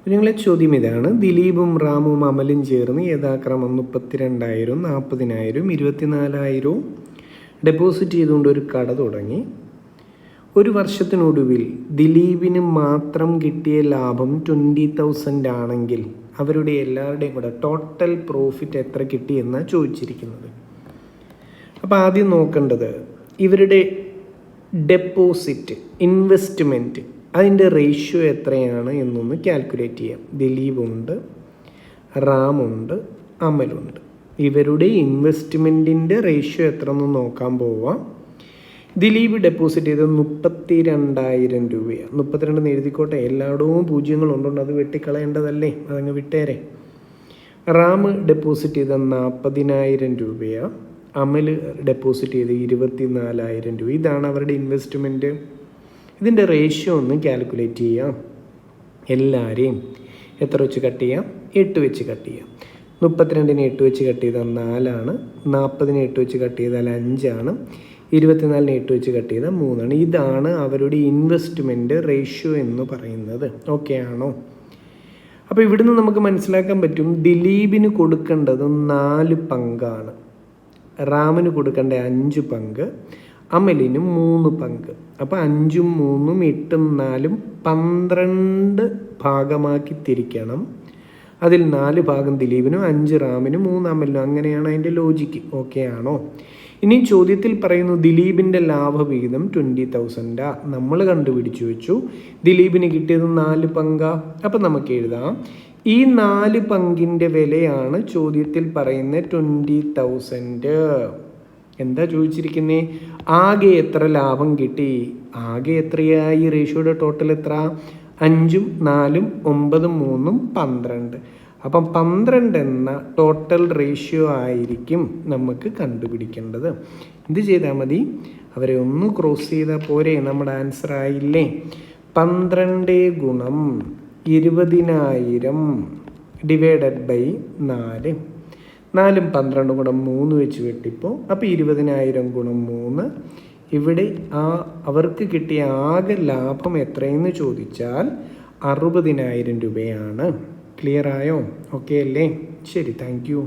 നിങ്ങളെ ചോദ്യം ഇതാണ്: ദിലീപും റാമും അമലും ചേർന്ന് യഥാക്രമം 32,000, 40,000, 24,000 ഡെപ്പോസിറ്റ് ചെയ്തുകൊണ്ട് ഒരു കട തുടങ്ങി. ഒരു വർഷത്തിനൊടുവിൽ ദിലീപിന് മാത്രം കിട്ടിയ ലാഭം 20,000 ആണെങ്കിൽ അവരുടെ എല്ലാവരുടെയും കൂടെ ടോട്ടൽ പ്രോഫിറ്റ് എത്ര കിട്ടി എന്നാണ് ചോദിച്ചിരിക്കുന്നത്. അപ്പോൾ ആദ്യം നോക്കേണ്ടത് ഇവരുടെ ഡെപ്പോസിറ്റ്, ഇൻവെസ്റ്റ്മെൻറ്റ്, അതിൻ്റെ റേഷ്യോ എത്രയാണ് എന്നൊന്ന് കാൽക്കുലേറ്റ് ചെയ്യാം. ദിലീപുണ്ട്, റാമുണ്ട്, അമലുണ്ട്. ഇവരുടെ ഇൻവെസ്റ്റ്മെൻറ്റിൻ്റെ റേഷ്യോ എത്ര എന്ന് നോക്കാൻ പോവാം. ദിലീപ് ഡെപ്പോസിറ്റ് ചെയ്തത് 32,000 രൂപയാണ്. 32 എഴുതിക്കോട്ടെ, എല്ലായിടവും പൂജ്യങ്ങളുണ്ടുകൊണ്ട് അത് വെട്ടിക്കളയേണ്ടതല്ലേ, അതങ്ങ് വിട്ടേരെ. റാം ഡെപ്പോസിറ്റ് ചെയ്ത 40,000 രൂപയാണ്. അമൽ ഡെപ്പോസിറ്റ് ചെയ്ത് 24,000 രൂപ. ഇതാണ് അവരുടെ ഇൻവെസ്റ്റ്മെൻറ്റ്. ഇതിൻ്റെ റേഷ്യോ ഒന്ന് കാൽക്കുലേറ്റ് ചെയ്യാം. എല്ലാവരെയും എത്ര വെച്ച് കട്ട് ചെയ്യാം? 8 വെച്ച് കട്ട് ചെയ്യാം. 32-നെ 8 വെച്ച് കട്ട് ചെയ്താൽ 4 ആണ്. 40-നെ 8 വെച്ച് കട്ട് ചെയ്താൽ 5 ആണ്. 24-നെ 8 വെച്ച് കട്ട് ചെയ്താൽ 3 ആണ്. ഇതാണ് അവരുടെ ഇൻവെസ്റ്റ്മെൻറ്റ് റേഷ്യോ എന്ന് പറയുന്നത്. ഓക്കെ ആണോ? അപ്പോൾ ഇവിടുന്ന് നമുക്ക് മനസ്സിലാക്കാൻ പറ്റും ദിലീപിന് കൊടുക്കേണ്ടത് 4 പങ്കാണ്, റാമിന് കൊടുക്കേണ്ട 5 പങ്ക്, അമലിന് 3 പങ്ക്. അപ്പോൾ 5ഉം 3ഉം 8ഉം 4ഉം 12 ഭാഗമാക്കി തിരിക്കണം. അതിൽ 4 ഭാഗം ദിലീപിനും 5 റാമിനും 3 അമലിനും. അങ്ങനെയാണ് അതിൻ്റെ ലോജിക്ക്. ഓക്കെ ആണോ? ഇനി ചോദ്യത്തിൽ പറയുന്നു ദിലീപിൻ്റെ ലാഭവിഹിതം 20,000. നമ്മൾ കണ്ടുപിടിച്ചു വെച്ചു ദിലീപിന് കിട്ടിയത് 4 പങ്കാ. അപ്പം നമുക്ക് എഴുതാം, ഈ 4 പങ്കിൻ്റെ വിലയാണ് ചോദ്യത്തിൽ പറയുന്ന 20,000. എന്താ ചോദിച്ചിരിക്കുന്നത്? ആകെ എത്ര ലാഭം കിട്ടി? ആകെ എത്രയായി? റേഷ്യോയുടെ ടോട്ടൽ എത്ര? 5ഉം 4ഉം 9ഉം 3ഉം 12. അപ്പം 12 എന്ന ടോട്ടൽ റേഷ്യോ ആയിരിക്കും നമുക്ക് കണ്ടുപിടിക്കേണ്ടത്. എന്ത് ചെയ്താൽ മതി? അവരെ ഒന്ന് ക്രോസ് ചെയ്താൽ പോരെ, നമ്മുടെ ആൻസർ ആയില്ലേ? 12 ഗുണം 20,000 ഡിവൈഡഡ് ബൈ 4. 4ഉം 12ഉം കൂടെ 3 വെച്ച് വെട്ടിപ്പോൾ. അപ്പോൾ 20,000 ഗുണം 3. ഇവിടെ അവർക്ക് കിട്ടിയ ആകെ ലാഭം എത്രയെന്ന് ചോദിച്ചാൽ 60,000 രൂപയാണ്. ക്ലിയർ ആയോ? ഓക്കെ അല്ലേ? ശരി, താങ്ക് യു.